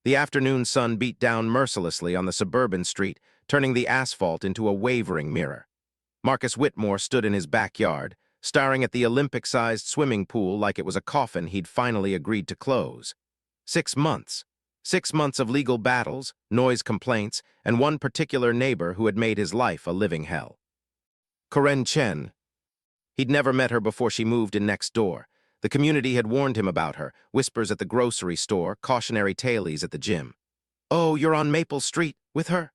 The afternoon sun beat down mercilessly on the suburban street, turning the asphalt into a wavering mirror. Marcus Whitmore stood in his backyard, staring at the Olympic-sized swimming pool like it was a coffin he'd finally agreed to close. 6 months. 6 months of legal battles, noise complaints, and one particular neighbor who had made his life a living hell. Corinne Chen. He'd never met her before she moved in next door. The community had warned him about her, whispers at the grocery store, cautionary tales at the gym. "Oh, you're on Maple Street with her?"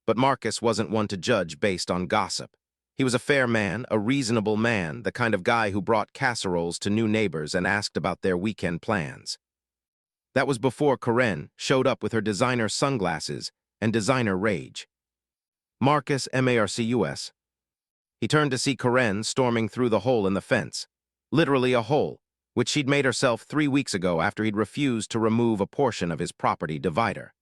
But Marcus wasn't one to judge based on gossip. He was a fair man, a reasonable man, the kind of guy who brought casseroles to new neighbors and asked about their weekend plans. That was before Corinne showed up with her designer sunglasses and designer rage. Marcus, Marcus. He turned to see Corinne storming through the hole in the fence. Literally a hole, which she'd made herself 3 weeks ago after he'd refused to remove a portion of his property divider.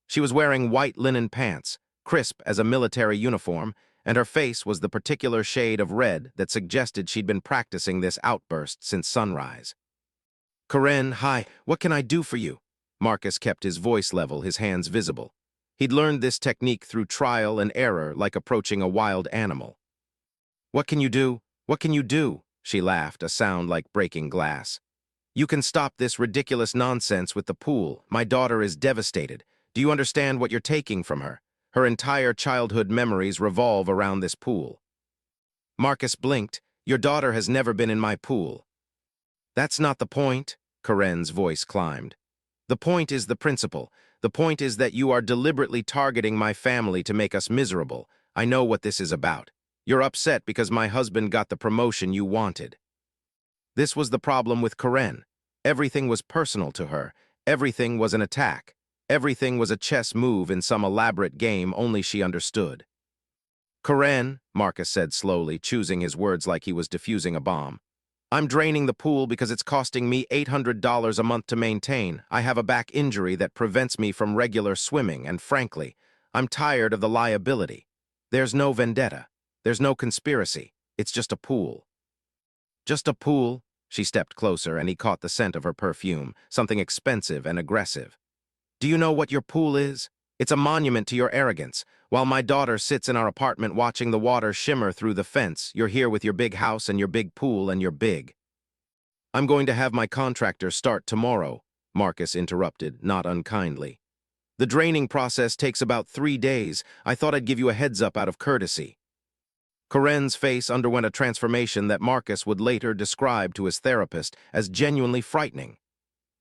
She was wearing white linen pants, crisp as a military uniform, and her face was the particular shade of red that suggested she'd been practicing this outburst since sunrise. "Corinne, hi, what can I do for you?" Marcus kept his voice level, his hands visible. He'd learned this technique through trial and error like approaching a wild animal. "What can you do? What can you do?" She laughed, a sound like breaking glass. "You can stop this ridiculous nonsense with the pool. My daughter is devastated. Do you understand what you're taking from her? Her entire childhood memories revolve around this pool." Marcus blinked. "Your daughter has never been in my pool." "That's not the point," Corinne's voice climbed. "The point is the principle. The point is that you are deliberately targeting my family to make us miserable. I know what this is about. You're upset because my husband got the promotion you wanted." This was the problem with Corinne. Everything was personal to her. Everything was an attack. Everything was a chess move in some elaborate game only she understood. "Corinne," Marcus said slowly, choosing his words like he was defusing a bomb, "I'm draining the pool because it's costing me $800 a month to maintain. I have a back injury that prevents me from regular swimming, and frankly, I'm tired of the liability. There's no vendetta. There's no conspiracy. It's just a pool." "Just a pool?" She stepped closer, and he caught the scent of her perfume, something expensive and aggressive. "Do you know what your pool is? It's a monument to your arrogance. While my daughter sits in our apartment watching the water shimmer through the fence, you're here with your big house and your big pool and you're big." "I'm going to have my contractor start tomorrow," Marcus interrupted, not unkindly. "The draining process takes about 3 days. I thought I'd give you a heads up out of courtesy." Corinne's face underwent a transformation that Marcus would later describe to his therapist as genuinely frightening.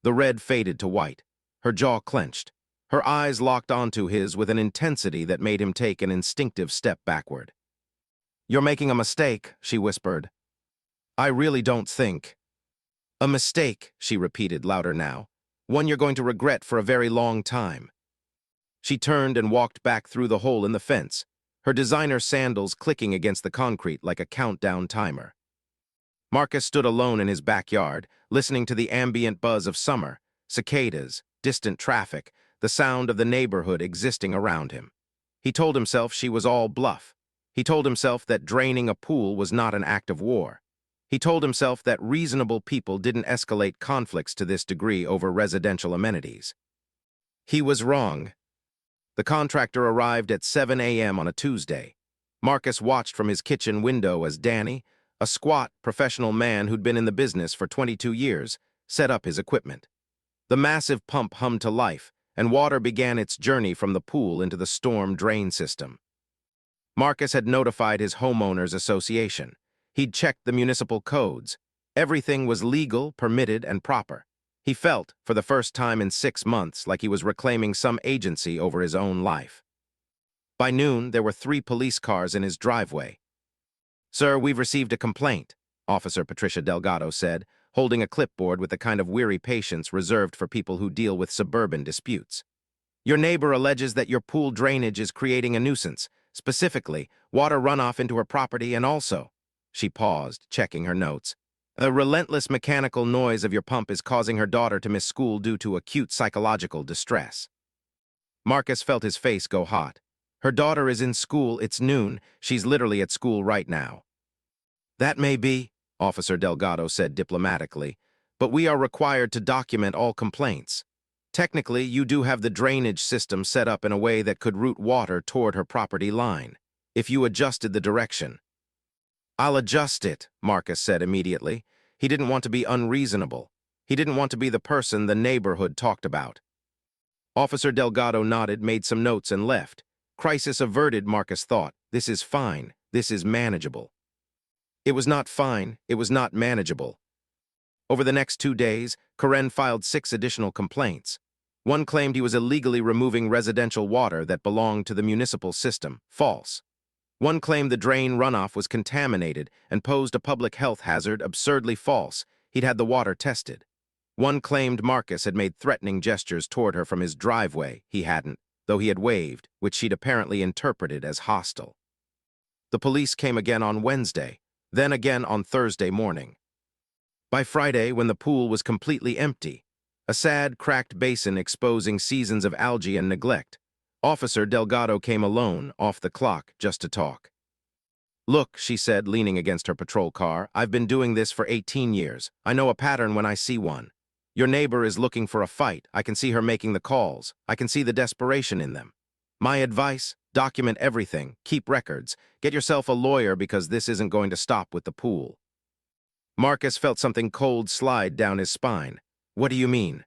The red faded to white. Her jaw clenched. Her eyes locked onto his with an intensity that made him take an instinctive step backward. "You're making a mistake," she whispered. "I really don't think." "A mistake," she repeated louder now. "One you're going to regret for a very long time." She turned and walked back through the hole in the fence, her designer sandals clicking against the concrete like a countdown timer. Marcus stood alone in his backyard, listening to the ambient buzz of summer, cicadas, distant traffic, the sound of the neighborhood existing around him. He told himself she was all bluff. He told himself that draining a pool was not an act of war. He told himself that reasonable people didn't escalate conflicts to this degree over residential amenities. He was wrong. The contractor arrived at 7 a.m. on a Tuesday. Marcus watched from his kitchen window as Danny, a squat, professional man who'd been in the business for 22 years, set up his equipment. The massive pump hummed to life, and water began its journey from the pool into the storm drain system. Marcus had notified his homeowners association. He'd checked the municipal codes. Everything was legal, permitted, and proper. He felt, for the first time in 6 months, like he was reclaiming some agency over his own life. By noon, there were 3 police cars in his driveway. "Sir, we've received a complaint," Officer Patricia Delgado said, holding a clipboard with the kind of weary patience reserved for people who deal with suburban disputes. "Your neighbor alleges that your pool drainage is creating a nuisance, specifically water runoff into her property and also," she paused, checking her notes, "a relentless mechanical noise of your pump is causing her daughter to miss school due to acute psychological distress." Marcus felt his face go hot. Her daughter is in school, it's noon, she's literally at school right now. "That may be," Officer Delgado said diplomatically, "but we are required to document all complaints." Technically, you do have the drainage system set up in a way that could route water toward her property line, if you adjusted the direction. I'll adjust it, Marcus said immediately. He didn't want to be unreasonable. He didn't want to be the person the neighborhood talked about. Officer Delgado nodded, made some notes, and left. Crisis averted, Marcus thought. This is fine. This is manageable. It was not fine. It was not manageable. Over the next 2 days, Karen filed 6 additional complaints. One claimed he was illegally removing residential water that belonged to the municipal system. False. One claimed the drain runoff was contaminated and posed a public health hazard. Absurdly false. He'd had the water tested. One claimed Marcus had made threatening gestures toward her from his driveway. He hadn't, though he had waved, which she'd apparently interpreted as hostile. The police came again on Wednesday, then again on Thursday morning. By Friday, when the pool was completely empty, a sad, cracked basin exposing seasons of algae and neglect, Officer Delgado came alone, off the clock, just to talk. "Look," she said, leaning against her patrol car, "I've been doing this for 18 years. I know a pattern when I see one. Your neighbor is looking for a fight. I can see her making the calls. I can see the desperation in them. My advice, document everything, keep records, get yourself a lawyer because this isn't going to stop with the pool." Marcus felt something cold slide down his spine. "What do you mean?"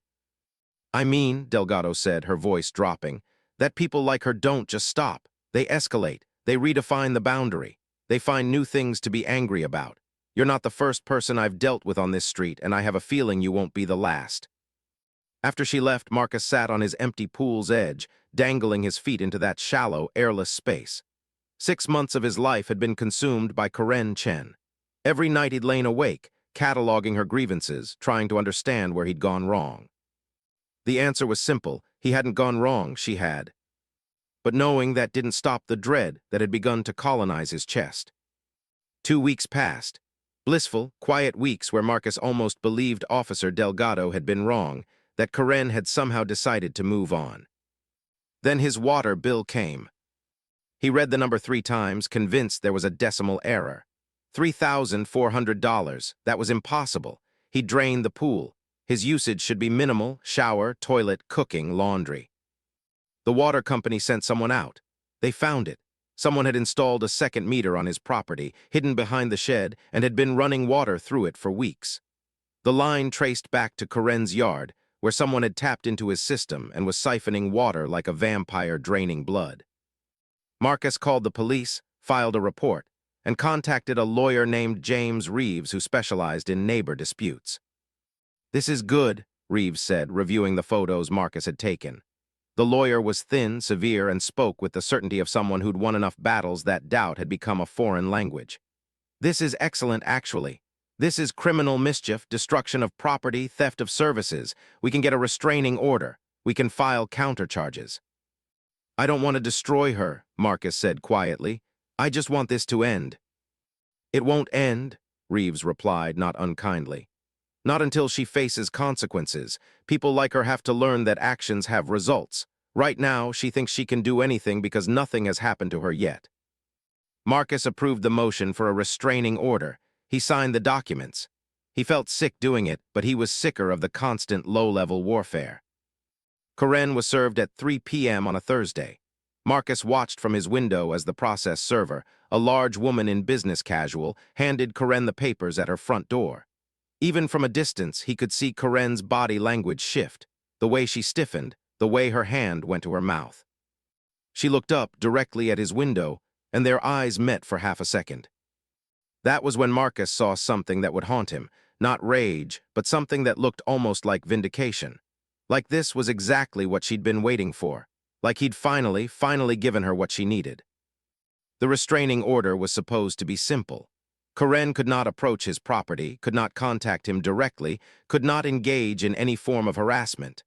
"I mean," Delgado said, her voice dropping, "that people like her don't just stop. They escalate. They redefine the boundary. They find new things to be angry about. You're not the first person I've dealt with on this street, and I have a feeling you won't be the last." After she left, Marcus sat on his empty pool's edge, dangling his feet into that shallow, airless space. 6 months of his life had been consumed by Karen Chen. Every night he'd lain awake, cataloging her grievances, trying to understand where he'd gone wrong. The answer was simple. He hadn't gone wrong, she had. But knowing that didn't stop the dread that had begun to colonize his chest. 2 weeks passed. Blissful, quiet weeks where Marcus almost believed Officer Delgado had been wrong, that Karen had somehow decided to move on. Then his water bill came. He read the number 3 times, convinced there was a decimal error. $3,400. That was impossible. He drained the pool. His usage should be minimal: shower, toilet, cooking, laundry. The water company sent someone out. They found it. Someone had installed a second meter on his property, hidden behind the shed, and had been running water through it for weeks. The line traced back to Karen's yard, where someone had tapped into his system and was siphoning water like a vampire draining blood. Marcus called the police, filed a report, and contacted a lawyer named James Reeves who specialized in neighbor disputes. "This is good," Reeves said, reviewing the photos Marcus had taken. The lawyer was thin, severe, and spoke with the certainty of someone who'd won enough battles that doubt had become a foreign language. "This is excellent, actually. This is criminal mischief, destruction of property, theft of services. We can get a restraining order. We can file countercharges." "I don't want to destroy her," Marcus said quietly. "I just want this to end." "It won't end," Reeves replied, not unkindly. "Not until she faces consequences. People like her have to learn that actions have results. Right now, she thinks she can do anything because nothing has happened to her yet." Marcus approved the motion for a restraining order. He signed the documents. He felt sick doing it, but he was sicker of the constant low-level warfare. Karen was served at 3 p.m. on a Thursday. Marcus watched from his window as the process server, a large woman in business casual, handed Karen the papers at her front door. Even from a distance, he could see Karen's body language shift, the way she stiffened, the way her hand went to her mouth. She looked up directly at his window, and their eyes met for half a second. That was when Marcus saw something that would haunt him, not rage, but something that looked almost like vindication. Like this was exactly what she'd been waiting for, like he'd finally given her what she needed. The restraining order was supposed to be simple. Karen could not approach his property, could not contact him directly, could not engage in any form of harassment.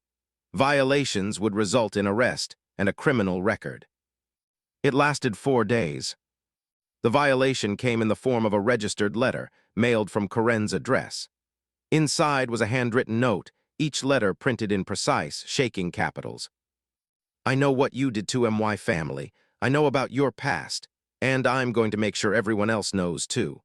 Violations would result in arrest and a criminal record. It lasted 4 days. The violation came in the form of a registered letter, mailed from Karen's address. Inside was a handwritten note, each letter printed in precise, shaking capitals. "I know what you did to my family. I know about your past, and I'm going to make sure everyone else knows too."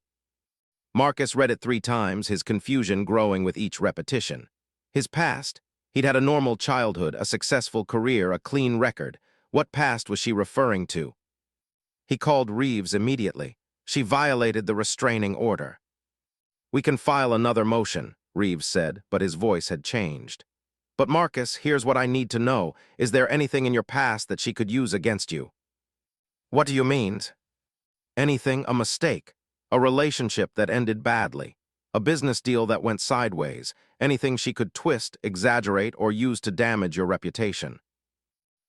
Marcus read it 3 times, his confusion growing with each repetition. His past? He'd had a normal childhood, a successful career, a clean record. What past was she referring to? He called Reeves immediately. She violated the restraining order. "We can file another motion," Reeves said, but his voice had changed. "But Marcus, here's what I need to know. Is there anything in your past that she could use against you?" "What do you mean?" "Anything, a mistake, a relationship that ended badly, a business deal that went sideways, anything she could twist, exaggerate, or use to damage your reputation."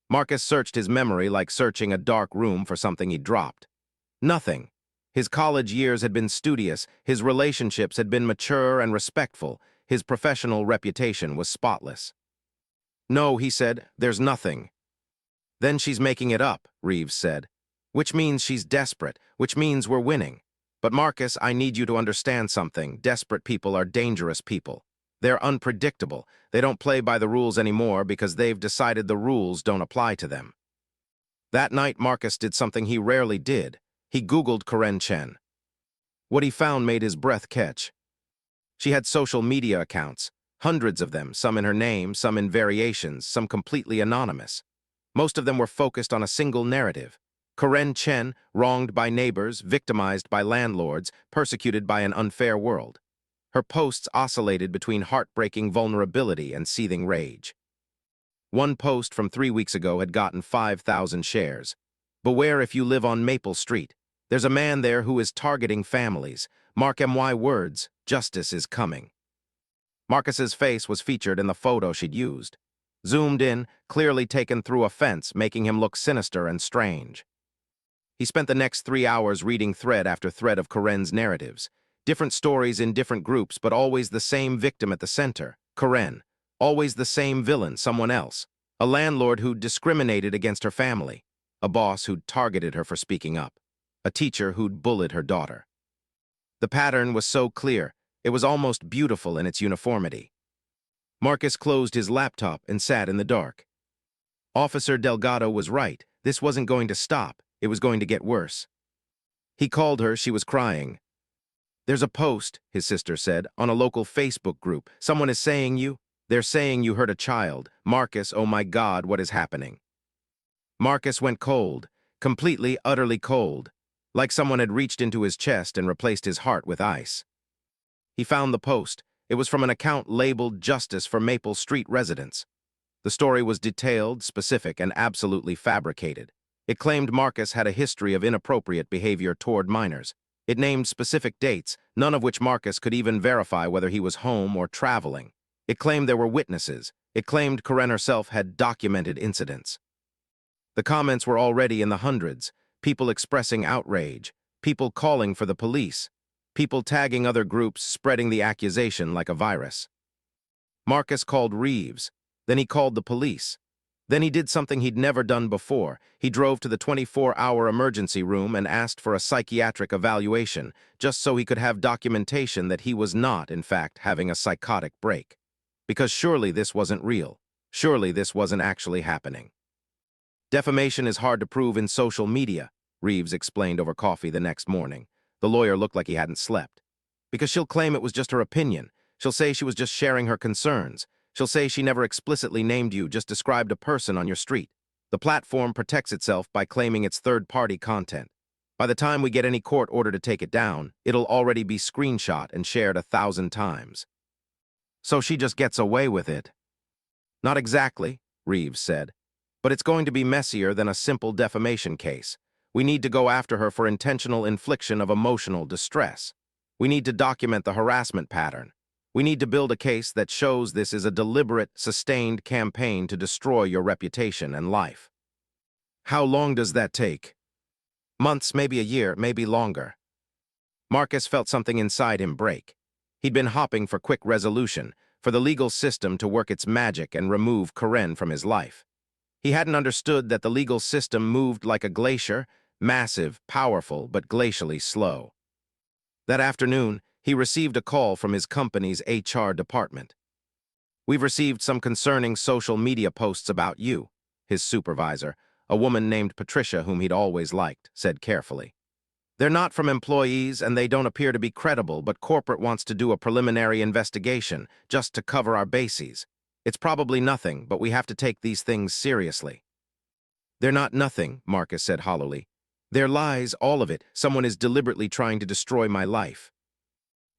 Marcus searched his memory like searching a dark room for something he'd dropped. Nothing. His college years had been studious, his relationships had been mature and respectful, his professional reputation was spotless. "No," he said, "there's nothing." "Then she's making it up," Reeves said. "Which means she's desperate, which means we're winning. But Marcus, I need you to understand something. Desperate people are dangerous people. They're unpredictable. They don't play by the rules anymore because they've decided the rules don't apply to them." That night, Marcus did something he rarely did. He Googled Corinne Chen. What he found made his breath catch. She had social media accounts, hundreds of them, some in her name, some in variations, some completely anonymous. Most of them were focused on a single narrative. Corinne Chen, wronged by neighbors, victimized by landlords, persecuted by an unfair world. Her posts oscillated between heartbreaking vulnerability and seething rage. One post from 3 weeks ago had gotten 5,000 shares. "Beware if you live on Maple Street. There's a man there who is targeting families. Mark my words, justice is coming." Marcus's face was featured in the photo she'd used. Zoomed in, clearly taken through a fence, making him look sinister and strange. He spent the next 3 hours reading thread after thread of Corinne's narratives. Different stories in different groups, but always the same victim at the center, Corinne. Always the same villain, someone else. A landlord who'd discriminated against her family. A boss who'd targeted her for speaking up. A teacher who'd bullied her daughter. The pattern was so clear, it was almost beautiful in its uniformity. Marcus closed his laptop and sat in the dark. Officer Delgado was right. This wasn't going to stop. It was going to get worse. He called her. She was crying. "There's a post," his sister said, "on a local Facebook group. Someone is saying they're saying you hurt a child. Marcus, oh my God, what is happening?" Marcus went cold, completely, utterly cold, like someone had reached into his chest and replaced his heart with ice. He found the post. It was from an account labeled Justice for Maple Street Residents. The story was detailed, specific, and absolutely fabricated. It claimed Marcus had a history of inappropriate behavior toward minors. It named specific dates, none of which Marcus could even verify whether he was home or traveling. It claimed there were witnesses. It claimed Corinne herself had documented incidents. The comments were already in the hundreds, people expressing outrage, people calling for the police, people tagging other groups, spreading the accusation like a virus. Marcus called Reeves, then he called the police. Then he did something he'd never done before. He drove to the 24-hour emergency room and asked for a psychiatric evaluation, just so he could have documentation that he was not, in fact, having a psychotic break. Because surely this wasn't real. Surely this wasn't actually happening. "Defamation is hard to prove in social media," Reeves explained over coffee the next morning. The lawyer looked like he hadn't slept. "Because she'll claim it was just her opinion. She'll say she was just sharing her concerns. She'll say she never explicitly named you, just described a person on your street. The platform protects itself by claiming it's third-party content. By the time we get any court order to take it down, it'll already be screenshot and shared 1,000 times. So she just gets away with it." "Not exactly," Reeves said. "But it's going to be messier than a simple defamation case. We need to go after her for intentional infliction of emotional distress. We need to document the harassment pattern. We need to build a case that shows this is a deliberate, sustained campaign to destroy your reputation and life." "How long does that take?" "Months, maybe a year, maybe longer." Marcus felt something inside him break. He'd been hopping for quick resolution, for the legal system to work its magic and remove Corinne from his life. He hadn't understood that the legal system moved like a glacier, massive, powerful, but glacially slow. That afternoon, he received a call from his company's HR department. "We've received some concerning social media posts about you," his supervisor, a woman named Patricia whom he'd always liked, said carefully. "They're not from employees and they don't appear to be credible, but corporate wants to do a preliminary investigation just to cover our bases. It's probably nothing, but we have to take these things seriously. They're not nothing, Marcus said hollowly. They're lies, all of it. Someone is deliberately trying to destroy my life.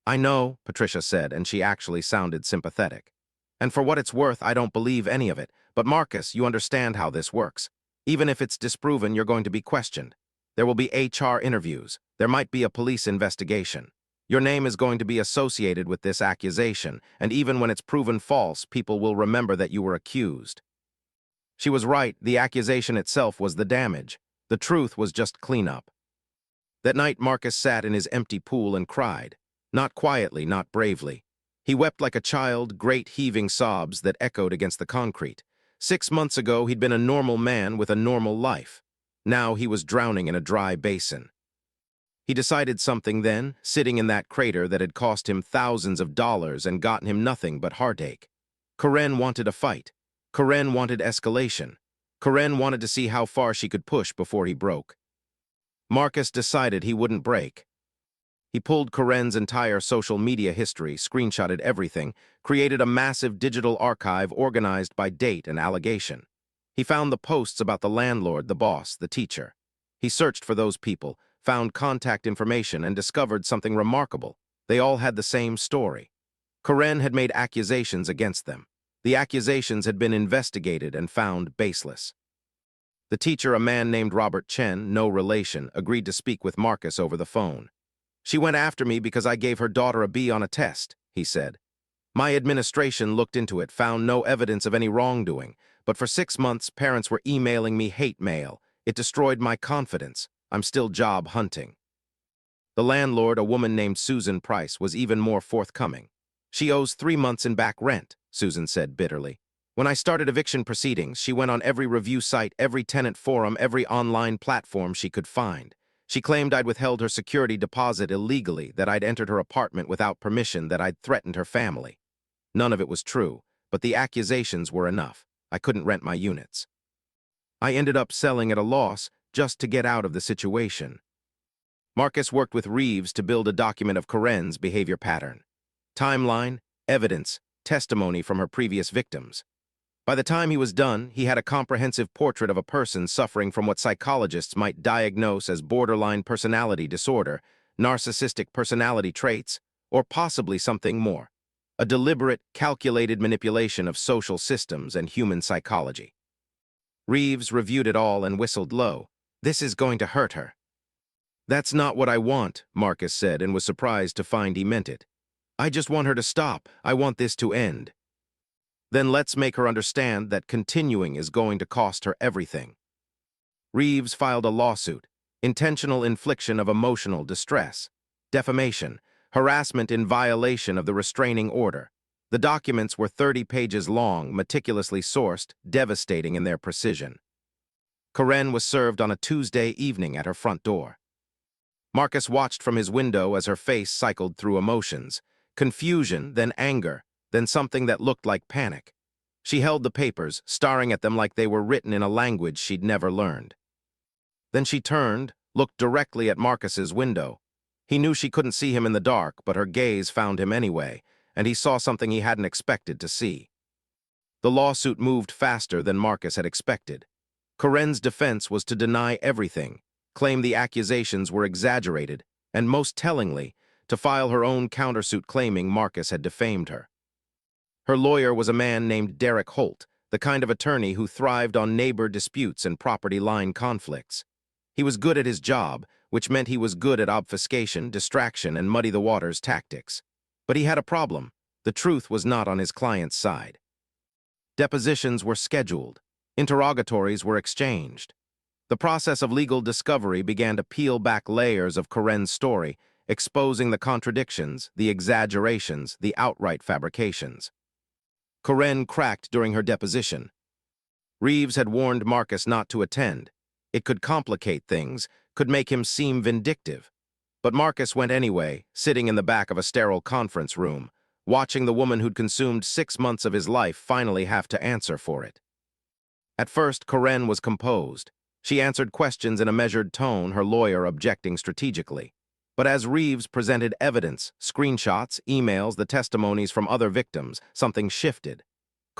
I know, Patricia said, and she actually sounded sympathetic. And for what it's worth, I don't believe any of it. But Marcus, you understand how this works. Even if it's disproven, you're going to be questioned. There will be HR interviews. There might be a police investigation. Your name is going to be associated with this accusation, and even when it's proven false, people will remember that you were accused. She was right, the accusation itself was the damage. The truth was just cleanup. That night, Marcus sat in his empty pool and cried. Not quietly, not bravely. He wept like a child, great heaving sobs that echoed against the concrete. 6 months ago, he'd been a normal man with a normal life. Now he was drowning in a dry basin. He decided something then, sitting in that crater that had cost him thousands of dollars and gotten him nothing but heartache. Karen wanted a fight. Karen wanted escalation. Karen wanted to see how far she could push before he broke. Marcus decided he wouldn't break. He pulled Karen's entire social media history, screenshotted everything, created a massive digital archive organized by date and allegation. He found the posts about the landlord, the boss, the teacher. He searched for those people, found contact information, and discovered something remarkable. They all had the same story. Karen had made accusations against them. The accusations had been investigated and found baseless. The teacher, a man named Robert Chen, no relation, agreed to speak with Marcus over the phone. She went after me because I gave her daughter a B on a test, he said. My administration looked into it, found no evidence of any wrongdoing, but for 6 months, parents were emailing me hate mail. It destroyed my confidence. I'm still job hunting. The landlord, a woman named Susan Price, was even more forthcoming. She owes 3 months in back rent, Susan said bitterly. When I started eviction proceedings, she went on every review site, every tenant forum, every online platform she could find. She claimed I'd withheld her security deposit illegally, that I'd entered her apartment without permission, that I'd threatened her family. None of it was true, but the accusations were enough. I couldn't rent my units. I ended up selling at a loss just to get out of the situation. Marcus worked with Reeves to build a document of Karen's behavior pattern. Timeline, evidence, testimony from her previous victims. By the time he was done, he had a comprehensive portrait of a person suffering from what psychologists might diagnose as borderline personality disorder, narcissistic personality traits, or possibly something more. A deliberate, calculated manipulation of social systems and human psychology. Reeves reviewed it all and whistled low. This is going to hurt her. That's not what I want, Marcus said, and was surprised to find he meant it. I just want her to stop. I want this to end. Then let's make her understand that continuing is going to cost her everything. Reeves filed a lawsuit, intentional infliction of emotional distress, defamation, harassment in violation of the restraining order. The documents were 30 pages long, meticulously sourced, devastating in their precision. Karen was served on a Tuesday evening at her front door. Marcus watched from his window as her face cycled through emotions, confusion, then anger, then something that looked like panic. She held the papers, staring at them like they were written in a language she'd never learned. Then she turned, looked directly at Marcus's window. He knew she couldn't see him in the dark, but her gaze found him anyway, and he saw something he hadn't expected to see. The lawsuit moved faster than Marcus had expected. Karen's defense was to deny everything, claim the accusations were exaggerated, and most tellingly, to file her own countersuit claiming Marcus had defamed her. Her lawyer was a man named Derek Holt, the kind of attorney who thrived on neighbor disputes and property line conflicts. He was good at his job, which meant he was good at obfuscation, distraction, and muddy-the-waters tactics. But he had a problem. The truth was not on his client's side. Depositions were scheduled. Interrogatories were exchanged. The process of legal discovery began to peel back layers of Karen's story, exposing the contradictions, the exaggerations, the outright fabrications. Karen cracked during her deposition. Reeves had warned Marcus not to attend. It could complicate things, could make him seem vindictive. But Marcus went anyway, sitting in the back of a sterile conference room, watching the woman who'd consumed 6 months of his life finally have to answer for it. At first, Karen was composed. She answered questions in a measured tone, her lawyer objecting strategically. But as Reeves presented evidence, screenshots, emails, the testimonies from other victims, something shifted.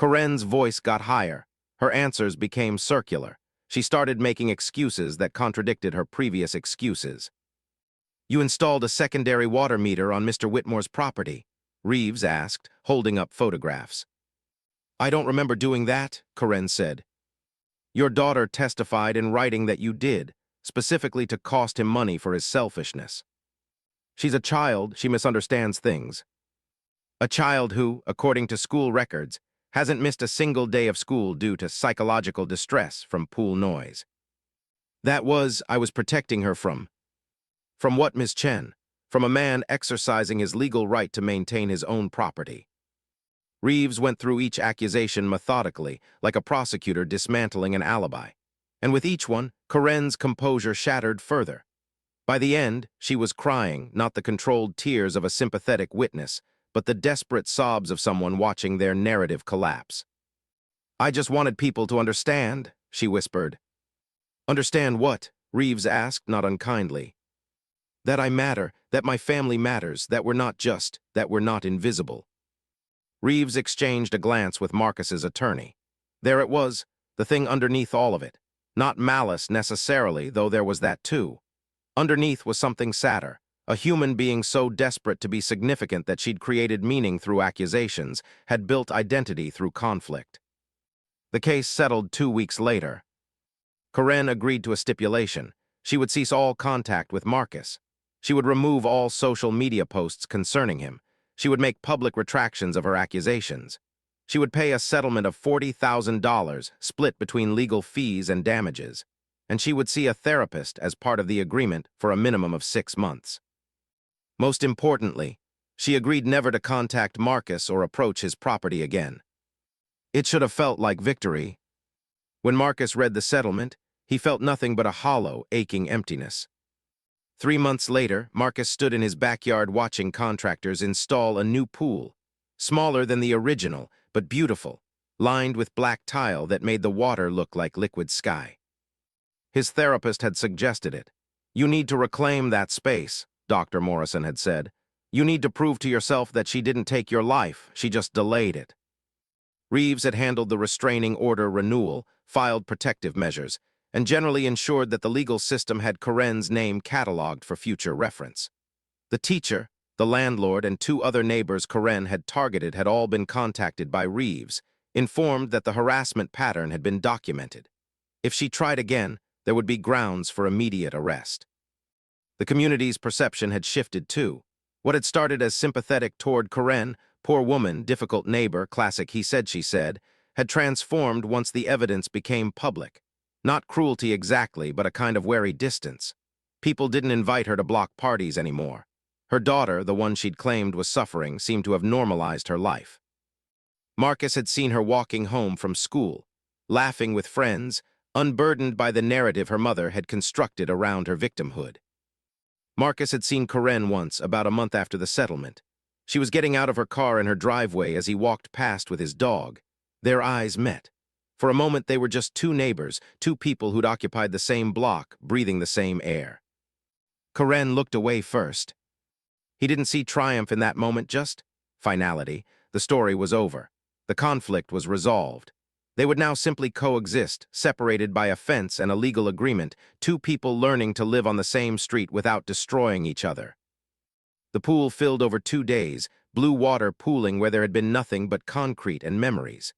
Corinne's voice got higher. Her answers became circular. She started making excuses that contradicted her previous excuses. "You installed a secondary water meter on Mr. Whitmore's property?" Reeves asked, holding up photographs. "I don't remember doing that," Corinne said. "Your daughter testified in writing that you did, specifically to cost him money for his selfishness. She's a child, she misunderstands things. A child who, according to school records, hasn't missed a single day of school due to psychological distress from pool noise. I was protecting her from. From what, Ms. Chen? From a man exercising his legal right to maintain his own property." Reeves went through each accusation methodically, like a prosecutor dismantling an alibi. And with each one, Corinne's composure shattered further. By the end, she was crying, not the controlled tears of a sympathetic witness, but the desperate sobs of someone watching their narrative collapse. "I just wanted people to understand," she whispered. "Understand what?" Reeves asked, not unkindly. "That I matter, that my family matters, that we're not invisible." Reeves exchanged a glance with Marcus's attorney. There it was, the thing underneath all of it. Not malice necessarily, though there was that too. Underneath was something sadder, a human being so desperate to be significant that she'd created meaning through accusations, had built identity through conflict. The case settled 2 weeks later. Corinne agreed to a stipulation. She would cease all contact with Marcus. She would remove all social media posts concerning him. She would make public retractions of her accusations. She would pay a settlement of $40,000, split between legal fees and damages. And she would see a therapist as part of the agreement for a minimum of 6 months. Most importantly, she agreed never to contact Marcus or approach his property again. It should have felt like victory. When Marcus read the settlement, he felt nothing but a hollow, aching emptiness. 3 months later, Marcus stood in his backyard watching contractors install a new pool, smaller than the original, but beautiful, lined with black tile that made the water look like liquid sky. His therapist had suggested it. "You need to reclaim that space," Dr. Morrison had said. "You need to prove to yourself that she didn't take your life, she just delayed it." Reeves had handled the restraining order renewal, filed protective measures, and generally ensured that the legal system had Corinne's name cataloged for future reference. The teacher, the landlord, and 2 other neighbors Corinne had targeted had all been contacted by Reeves, informed that the harassment pattern had been documented. If she tried again, there would be grounds for immediate arrest. The community's perception had shifted too. What had started as sympathetic toward Corinne, poor woman, difficult neighbor, classic he said, she said, had transformed once the evidence became public. Not cruelty exactly, but a kind of wary distance. People didn't invite her to block parties anymore. Her daughter, the one she'd claimed was suffering, seemed to have normalized her life. Marcus had seen her walking home from school, laughing with friends, unburdened by the narrative her mother had constructed around her victimhood. Marcus had seen Corinne once, about a month after the settlement. She was getting out of her car in her driveway as he walked past with his dog. Their eyes met. For a moment they were just 2 neighbors, 2 people who'd occupied the same block, breathing the same air. Corinne looked away first. He didn't see triumph in that moment, just finality. The story was over. The conflict was resolved. They would now simply coexist, separated by a fence and a legal agreement, 2 people learning to live on the same street without destroying each other. The pool filled over 2 days, blue water pooling where there had been nothing but concrete and memories.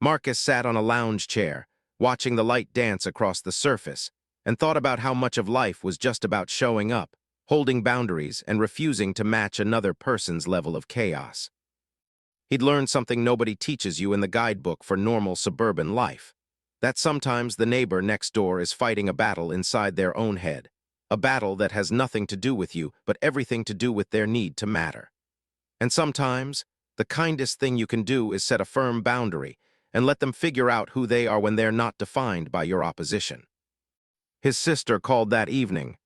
Marcus sat on a lounge chair, watching the light dance across the surface, and thought about how much of life was just about showing up, holding boundaries, and refusing to match another person's level of chaos. He'd learned something nobody teaches you in the guidebook for normal suburban life. That sometimes the neighbor next door is fighting a battle inside their own head. A battle that has nothing to do with you, but everything to do with their need to matter. And sometimes, the kindest thing you can do is set a firm boundary and let them figure out who they are when they're not defined by your opposition. His sister called that evening.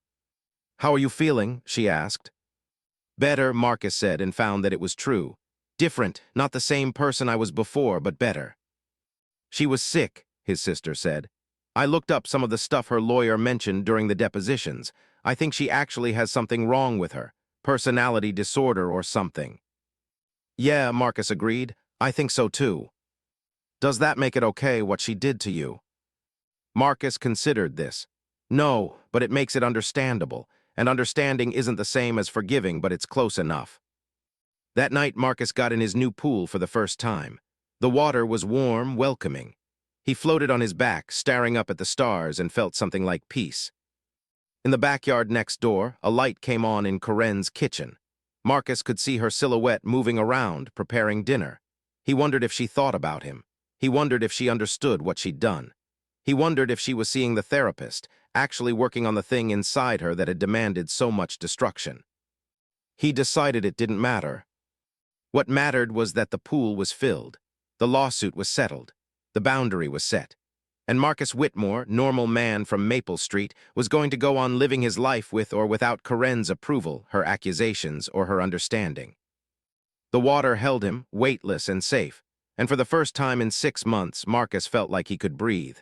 "How are you feeling?" she asked. "Better," Marcus said, and found that it was true. "Different, not the same person I was before, but better." "She was sick," his sister said. "I looked up some of the stuff her lawyer mentioned during the depositions. I think she actually has something wrong with her, personality disorder or something." "Yeah," Marcus agreed. "I think so too." Does that make it okay what she did to you? Marcus considered this. No, but it makes it understandable, and understanding isn't the same as forgiving, but it's close enough. That night, Marcus got in his new pool for the first time. The water was warm, welcoming. He floated on his back, staring up at the stars, and felt something like peace. In the backyard next door, a light came on in Corinne's kitchen. Marcus could see her silhouette moving around, preparing dinner. He wondered if she thought about him. He wondered if she understood what she'd done. He wondered if she was seeing the therapist, actually working on the thing inside her that had demanded so much destruction. He decided it didn't matter. What mattered was that the pool was filled. The lawsuit was settled. The boundary was set. And Marcus Whitmore, normal man from Maple Street, was going to go on living his life with or without Corinne's approval, her accusations, or her understanding. The water held him, weightless and safe, and for the first time in 6 months, Marcus felt like he could breathe.